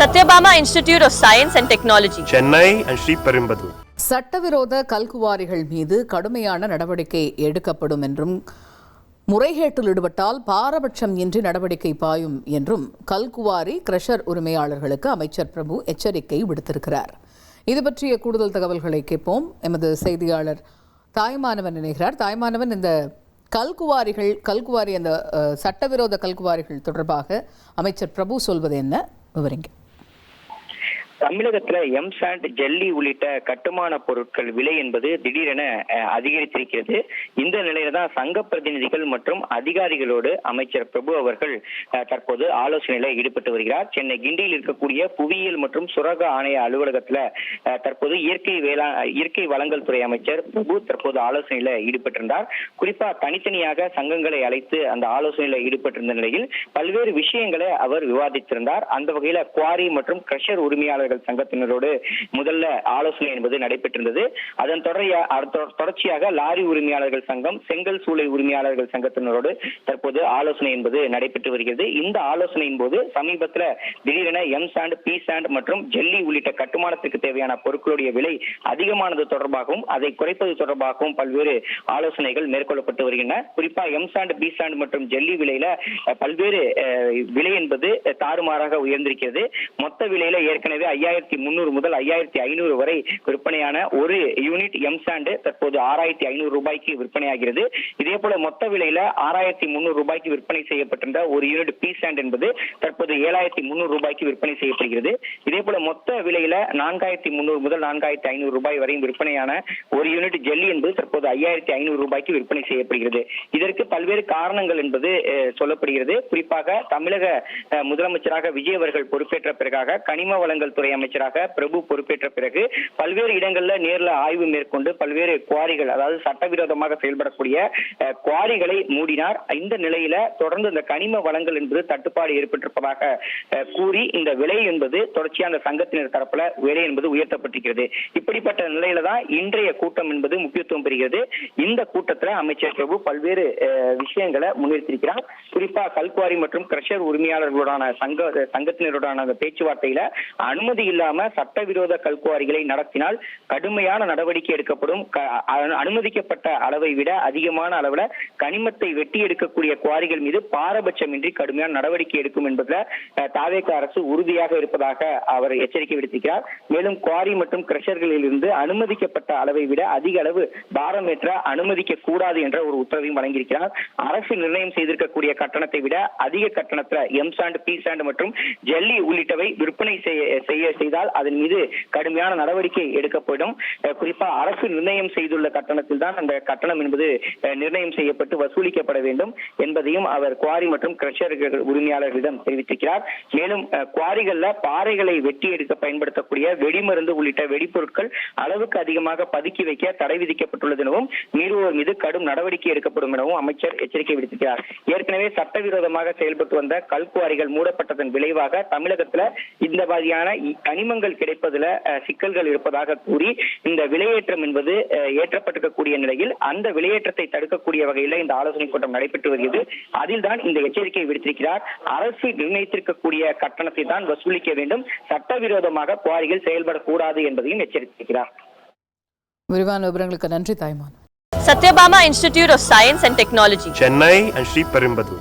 Satyabama Institute of Science and Technology, Chennai and Sriperumbudur. சட்டவிரோத கல்குவாரிகள் மீது கடுமையான நடவடிக்கை எடுக்கப்படும் என்றும் முறைகேட்டில் ஈடுபட்டால் பாரபட்சம் இன்றி நடவடிக்கை பாயும் என்றும் கல்குவாரி கிரஷர் உரிமையாளர்களுக்கு அமைச்சர் பிரபு எச்சரிக்கை விடுத்திருக்கிறார். இது பற்றிய கூடுதல் தகவல்களை கேட்போம். எமது செய்தியாளர் தாய்மானவன் இணைகிறார். தாய்மானவன், இந்த கல்குவாரி அந்த சட்டவிரோத கல்குவாரிகள் தொடர்பாக அமைச்சர் பிரபு சொல்வது என்ன, விவரிங்க. தமிழகத்துல எம்சாண்ட், ஜல்லி உள்ளிட்ட கட்டுமான பொருட்கள் விலை என்பது திடீரென அதிகரித்திருக்கிறது. இந்த நிலையில தான் சங்க பிரதிநிதிகள் மற்றும் அதிகாரிகளோடு அமைச்சர் பிரபு அவர்கள் தற்போது ஆலோசனையில ஈடுபட்டு வருகிறார். சென்னை கிண்டியில் இருக்கக்கூடிய புவியியல் மற்றும் சுரங்க ஆணைய அலுவலகத்துல தற்போது இயற்கை வளங்கள் துறை அமைச்சர் பிரபு தற்போது ஆலோசனையில ஈடுபட்டிருந்தார். குறிப்பா தனித்தனியாக சங்கங்களை அழைத்து அந்த ஆலோசனையில ஈடுபட்டிருந்த நிலையில் பல்வேறு விஷயங்களை அவர் விவாதித்திருந்தார். அந்த வகையில குவாரி மற்றும் கிரஷர் உரிமையாளர்கள் சங்கத்தினரோடு முதல்ல ஆலோசனை என்பது நடைபெற்றிருந்தது. அதன் தொடர்ச்சியாக லாரி உரிமையாளர்கள் சங்கம், செங்கல் சூளை உரிமையாளர்கள் சங்கத்தினரோடு தற்போது ஆலோசனை என்பது நடைபெற்று வருகிறது. இந்த ஆலோசனையின் போது சமீபத்தில் திடீரென எம்சாண்ட், பி சாண்ட் மற்றும் ஜல்லி உள்ளிட்ட கட்டுமானத்துக்கு தேவையான பொருட்களுடைய விலை அதிகமானது தொடர்பாகவும் அதை குறைப்பது தொடர்பாகவும் பல்வேறு ஆலோசனைகள் மேற்கொள்ளப்பட்டு வருகின்றன. குறிப்பா எம்சாண்ட், பி சாண்ட் மற்றும் ஜல்லி விலையில பல்வேறு விலை என்பது தாறுமாறாக உயர்ந்திருக்கிறது. மொத்த விலையில ஏற்கனவே 5300 முதல் 5500 வரை விற்பனையான ஒரு யூனிட் எம்சாண்ட் தற்போது 6500 ரூபாய்க்கு விற்பனையாகிறது. இதே போல மொத்த விலையில 6300 ரூபாய்க்கு விற்பனை செய்யப்பட்டிருந்த ஒரு யூனிட் பி சாண்ட் என்பது தற்போது 7300 ரூபாய்க்கு விற்பனை செய்யப்படுகிறது. இதே போல மொத்த விலையில 4300 முதல் 4500 ரூபாய் வரையும் விற்பனையான ஒரு யூனிட் ஜல்லி என்பது தற்போது 5500 ரூபாய்க்கு விற்பனை செய்யப்படுகிறது. இதற்கு பல்வேறு காரணங்கள் என்பது சொல்லப்படுகிறது. குறிப்பாக தமிழக முதலமைச்சராக விஜய் அவர்கள் பொறுப்பேற்ற பிறகாக கனிம வளங்கள் துறை அமைச்சராக பிரபு பொறுப்பேற்ற பிறகு பல்வேறு இடங்கள்ல நேர்ல ஆய்வு மேற்கொண்டு பல்வேறு குவாரிகள், அதாவது சட்டவிரோதமாக செயல்படக்கூடிய குவாரிகளை மூடினார். இந்த நிலையில தொடர்ந்து இந்த கனிம வளங்கள் என்பது தட்டுப்பாடு ஏற்பட்டிருப்பதாக கூறி இந்த விலை என்பது தொடர்ச்சியாக அந்த சங்கத்தினர் தரப்புல விலை என்பது உயர்த்தப்பட்டிருக்கிறது. இப்படிப்பட்ட நிலையில தான் இன்றைய கூட்டம் என்பது முக்கியத்துவம் பெறுகிறது. இந்த கூட்டத்தில் அமைச்சர் பிரபு பல்வேறு விஷயங்களை முன்னிறுத்திருக்கிறார். குறிப்பா கல்குவாரி மற்றும் கிரஷர் உரிமையாளர்களுடான சங்கத்தினருடான அந்த பேச்சுவார்த்தையில அனுமதி இல்லாம சட்டவிரோத கல்குவாரிகளை நடத்தினால் கடுமையான நடவடிக்கை எடுக்கப்படும். அனுமதிக்கப்பட்ட அளவை விட அதிகமான அளவுல கனிமத்தை வெட்டி எடுக்கக்கூடிய குவாரிகள் மீது பாரபட்சமின்றி கடுமையான நடவடிக்கை எடுக்கும் என்பதில் தாவேக அரசு உறுதியாக இருப்பதாக அவர் எச்சரிக்கை விடுத்திருக்கிறார். மேலும் குவாரி மற்றும் கிரஷர்களில் இருந்து அனுமதிக்கப்பட்ட அளவை விட அதிக அளவு பாரம் ஏற்ற அனுமதிக்க கூடாது என்ற ஒரு உத்தரவையும் வழங்கியிருக்கிறார். அரசு நிர்ணயம் செய்திருக்கக்கூடிய கட்டணத்தை விட அதிக கட்டணத்தில் எம்சாண்ட், பி சாண்ட் மற்றும் ஜல்லி உள்ளிட்டவை விற்பனை செய்தால் அதன் மீது கடுமையான நடவடிக்கை எடுக்கப்படும். குறிப்பா அரசு நிர்ணயம் செய்துள்ள கட்டணத்தில் தான் அந்த கட்டணம் என்பது நிர்ணயம் செய்யப்பட்டு வசூலிக்கப்பட வேண்டும் என்பதையும் அவர் குவாரி மற்றும் கிரஷர் உரிமையாளர்களிடம் தெரிவித்திருக்கிறார். மேலும் குவாரிகள்ல பாறைகளை வெட்டி எடுக்க பயன்படுத்தக்கூடிய வெடிமருந்து உள்ளிட்ட வெடிப்பொருட்கள் அளவுக்கு அதிகமாக பதுக்கி வைக்க தடை விதிக்கப்பட்டுள்ளது எனவும் மீறுவோர் மீது கடும் நடவடிக்கை எடுக்கப்படும் எனவும் அமைச்சர் எச்சரிக்கை விடுத்திருக்கிறார். ஏற்கனவே சட்டவிரோதமாக செயல்பட்டு வந்த கல்குவாரிகள் மூடப்பட்டதன் விளைவாக தமிழகத்தில் இந்த மாதிரியான கனிமங்கள் கிடைப்பதில் சிக்கல்கள் இருப்பதாக கூறி இந்த விலையேற்றம் என்பது ஏற்றப்பட்டிருக்கக்கூடிய நிலையில் அந்த விலையேற்றத்தை தடுக்கக்கூடிய வகையில் இந்த ஆலோசனை கூட்டம் நடைபெற்று வருகிறது. அதில் தான் இந்த எச்சரிக்கை விடுத்திருக்கிறார். அரசு நிர்ணயித்திருக்கக்கூடிய கட்டணத்தை தான் வசூலிக்க வேண்டும், சட்டவிரோதமாக குவாரிகள் செயல்படக்கூடாது என்பதையும் எச்சரித்திருக்கிறார். விரிவான விவரங்களுக்கு நன்றி தாய்மான். Satyabama Institute of Science and Technology, Chennai and Sriperumbudur.